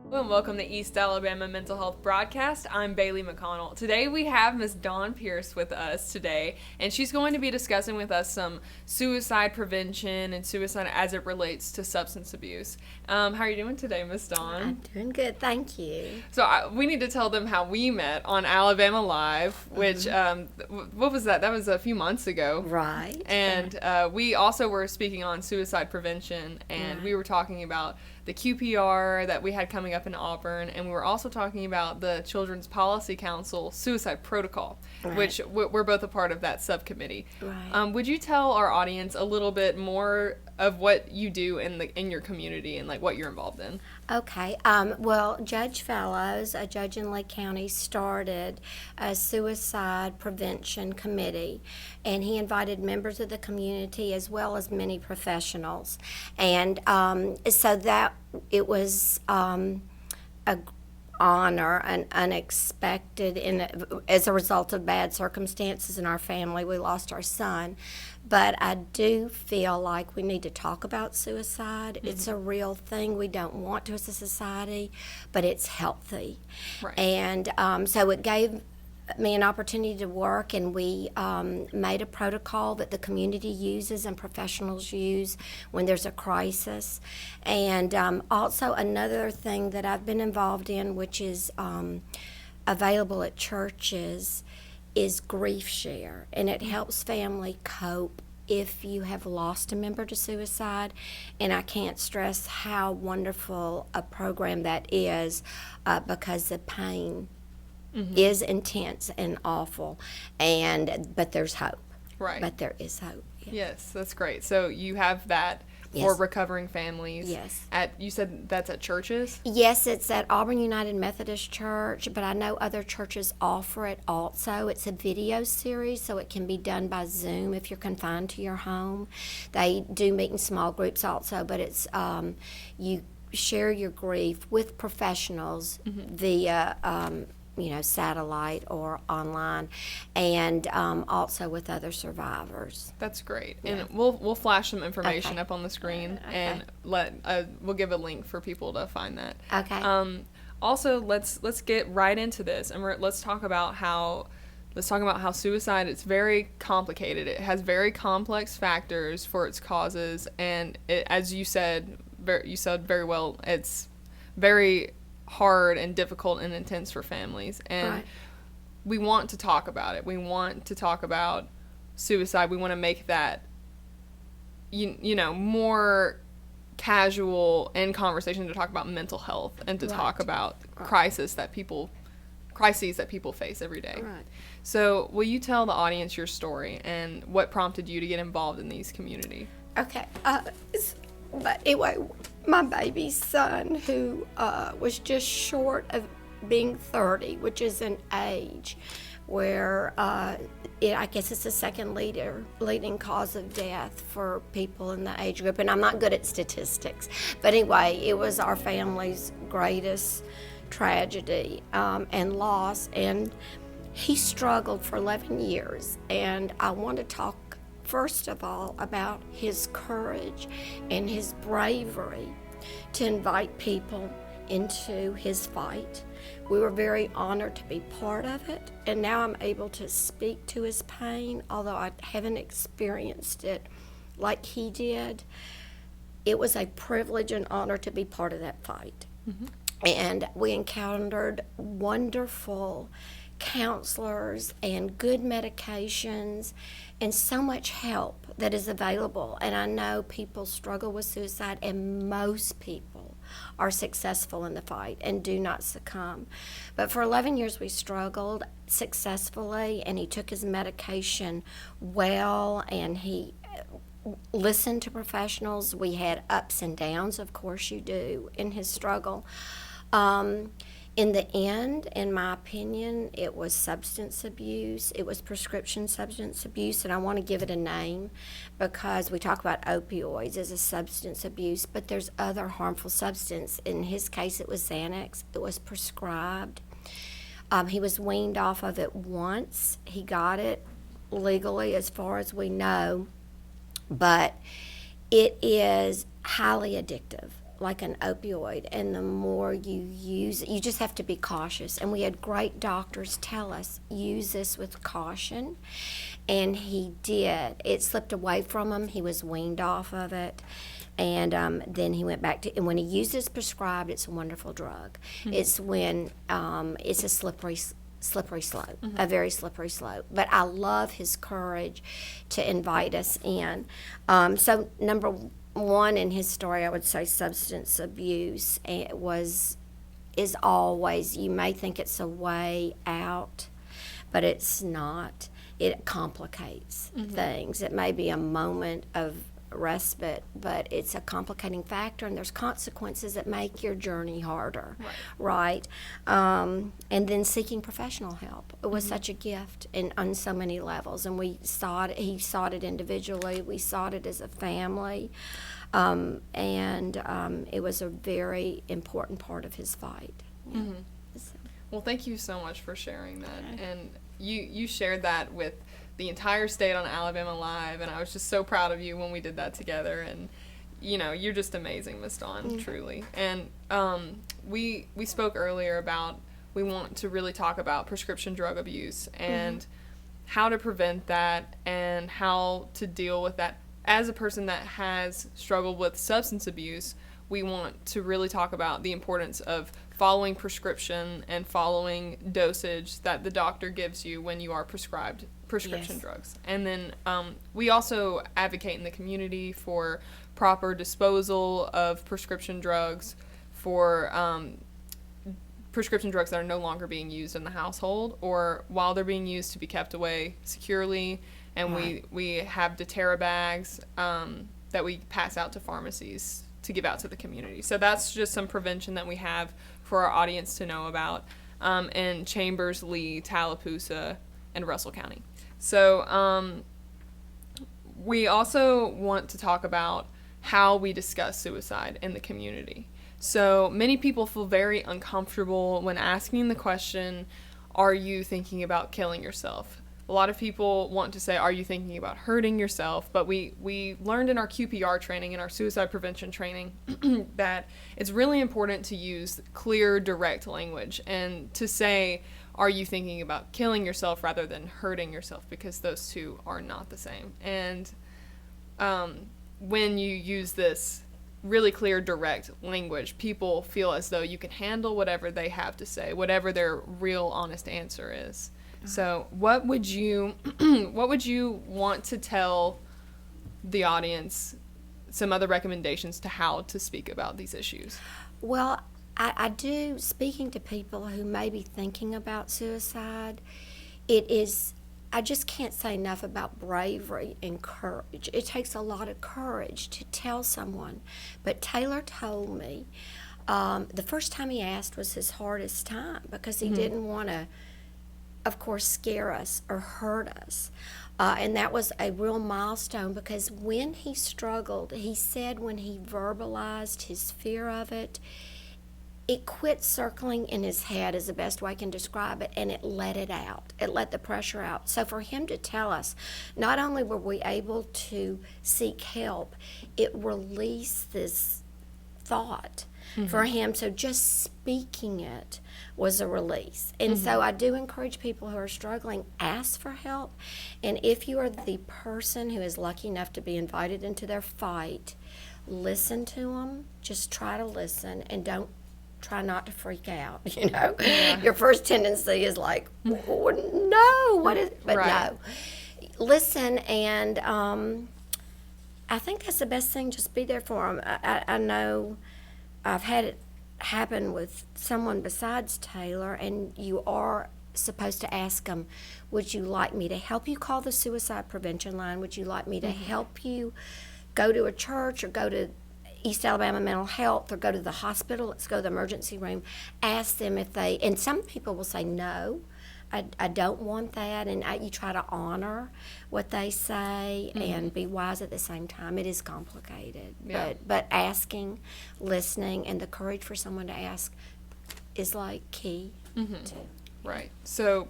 Hello and welcome to East Alabama Mental Health Broadcast. I'm Bailey McConnell. Today we have Miss Dawn Pierce with us today, and she's going to be discussing with us some suicide prevention and suicide as it relates to substance abuse. How are you doing today, Miss Dawn? I'm doing good, thank you. So we need to tell them how we met on Alabama Live, which, what was that? That was a few months ago. Right. And we also were speaking on suicide prevention, and we were talking about the QPR that we had coming up in Auburn, and we were also talking about the Children's Policy Council suicide protocol, which we're both a part of that subcommittee. Right. Would you tell our audience a little bit more of what you do in your community and like what you're involved in? Okay. Well, Judge Fellows, a judge in Lake County, started a suicide prevention committee, and he invited members of the community as well as many professionals. And so that it was a honor and unexpected as a result of bad circumstances in our family. We lost our son, but I do feel like we need to talk about suicide. It's a real thing. We don't want to as a society, but it's healthy. Right. And so it gave me an opportunity to work, and we made a protocol that the community uses and professionals use when there's a crisis. And also another thing that I've been involved in, which is available at churches, is Grief Share, and it helps family cope if you have lost a member to suicide. And I can't stress how wonderful a program that is because the pain is intense and awful, but there's hope. Right. But there is hope. Yeah. Yes, that's great. So you have that for Yes. recovering families. Yes. You said that's at churches? Yes, it's at Auburn United Methodist Church, but I know other churches offer it also. It's a video series, so it can be done by Zoom if you're confined to your home. They do meet in small groups also, but it's you share your grief with professionals via satellite or online, and also with other survivors. That's great. Yeah. And we'll flash some information Okay. up on the screen Okay. and we'll give a link for people to find that. Okay. Also, let's get right into this, and let's talk about how suicide is very complicated. It has very complex factors for its causes, and as you said very well, it's very hard and difficult and intense for families. And Right. we want to talk about it. We want to talk about suicide. We want to make that more casual in conversation, to talk about mental health and to talk about crises that people face every day. Right. So will you tell the audience your story and what prompted you to get involved in these community? Okay. But anyway, my baby son, who was just short of being 30, which is an age where I guess it's the second leading cause of death for people in the age group. And I'm not good at statistics, but anyway, it was our family's greatest tragedy and loss. And he struggled for 11 years, and I want to talk first of all about his courage and his bravery to invite people into his fight. We were very honored to be part of it, and now I'm able to speak to his pain, although I haven't experienced it like he did. It was a privilege and honor to be part of that fight. And we encountered wonderful counselors and good medications and so much help that is available. And I know people struggle with suicide, and most people are successful in the fight and do not succumb. But for 11 years we struggled successfully, and he took his medication well, and he listened to professionals. We had ups and downs, of course you do, in his struggle. In the end, in my opinion, it was substance abuse. It was prescription substance abuse, and I want to give it a name because we talk about opioids as a substance abuse, but there's other harmful substance. In his case, it was Xanax. It was prescribed. He was weaned off of it once. He got it legally, as far as we know, but it is highly addictive. like an opioid, and the more you use it, you just have to be cautious. And we had great doctors tell us, use this with caution, and he did. It slipped away from him. He was weaned off of it, and then he went back to. And when he uses prescribed, it's a wonderful drug. It's when it's a slippery slope, a very slippery slope. But I love his courage to invite us in. So number one in his story, I would say substance abuse is always, you may think it's a way out, but it's not. It complicates things. It may be a moment of respite, but it's a complicating factor, and there's consequences that make your journey harder, right? And then seeking professional help. It was such a gift on so many levels, and he sought it individually, we sought it as a family, and it was a very important part of his fight. Yeah. So. Well, thank you so much for sharing that, and you shared that with the entire state on Alabama Live, and I was just so proud of you when we did that together. And you're just amazing, Miss Dawn, truly. And we spoke earlier about, we want to really talk about prescription drug abuse and how to prevent that and how to deal with that. As a person that has struggled with substance abuse, we want to really talk about the importance of following prescription and following dosage that the doctor gives you when you are prescribed prescription drugs. And then we also advocate in the community for proper disposal of prescription drugs, for prescription drugs that are no longer being used in the household, or while they're being used, to be kept away securely. And we have doTERRA bags that we pass out to pharmacies to give out to the community. So that's just some prevention that we have for our audience to know about in Chambers, Lee, Tallapoosa, and Russell County. So we also want to talk about how we discuss suicide in the community. So many people feel very uncomfortable when asking the question, are you thinking about killing yourself? A lot of people want to say, are you thinking about hurting yourself? But we learned in our QPR training, in our suicide prevention training, that it's really important to use clear, direct language and to say, are you thinking about killing yourself rather than hurting yourself? Because those two are not the same. And when you use this really clear, direct language, people feel as though you can handle whatever they have to say, whatever their real, honest answer is. So what would you want to tell the audience, some other recommendations to how to speak about these issues? Well, I do, speaking to people who may be thinking about suicide, I just can't say enough about bravery and courage. It takes a lot of courage to tell someone. But Taylor told me the first time he asked was his hardest time, because he didn't want to, of course, scare us or hurt us. And that was a real milestone, because when he struggled, he said when he verbalized his fear of it, it quit circling in his head, is the best way I can describe it, and it let it out. It let the pressure out. So for him to tell us, not only were we able to seek help, it released this thought for him. So just speaking it was a release. And so I do encourage people who are struggling, ask for help. And if you are the person who is lucky enough to be invited into their fight, listen to them. Just try to listen, and try not to freak out. Your first tendency is like, oh, no, what is, but no. Listen, and I think that's the best thing. Just be there for them. I know I've had it happen with someone besides Taylor, and you are supposed to ask them, would you like me to help you call the suicide prevention line? Would you like me to help you go to a church, or go to East Alabama Mental Health, or go to the hospital? Let's go to the emergency room. Ask them if they, and some people will say, no, I don't want that. And you try to honor what they say and be wise at the same time. It is complicated. Yeah. But asking, listening, and the courage for someone to ask is like key to. Right. So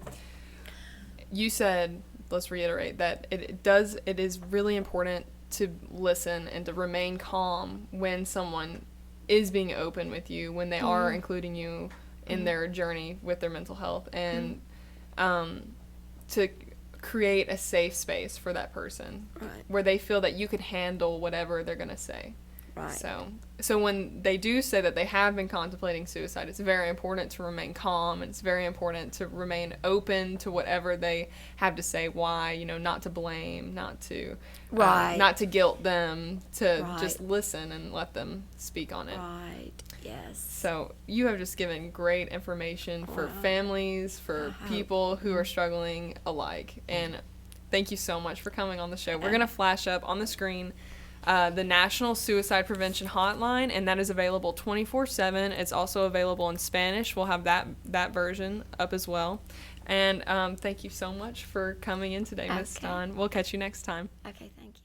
you said, let's reiterate, that it is really important to listen and to remain calm when someone is being open with you, when they are including you in their journey with their mental health, and to create a safe space for that person, Right. where they feel that you could handle whatever they're going to say. Right. So when they do say that they have been contemplating suicide, it's very important to remain calm, and it's very important to remain open to whatever they have to say. Why, not to blame, not to Right. not to guilt them, to Right. just listen and let them speak on it. Right. Yes. So you have just given great information for Wow. families, for Uh-huh. people who are struggling alike. And thank you so much for coming on the show. We're going to flash up on the screen the National Suicide Prevention Hotline, and that is available 24/7. It's also available in Spanish. We'll have that version up as well. And thank you so much for coming in today, Ms. Okay. Stein. We'll catch you next time. Okay, thank you.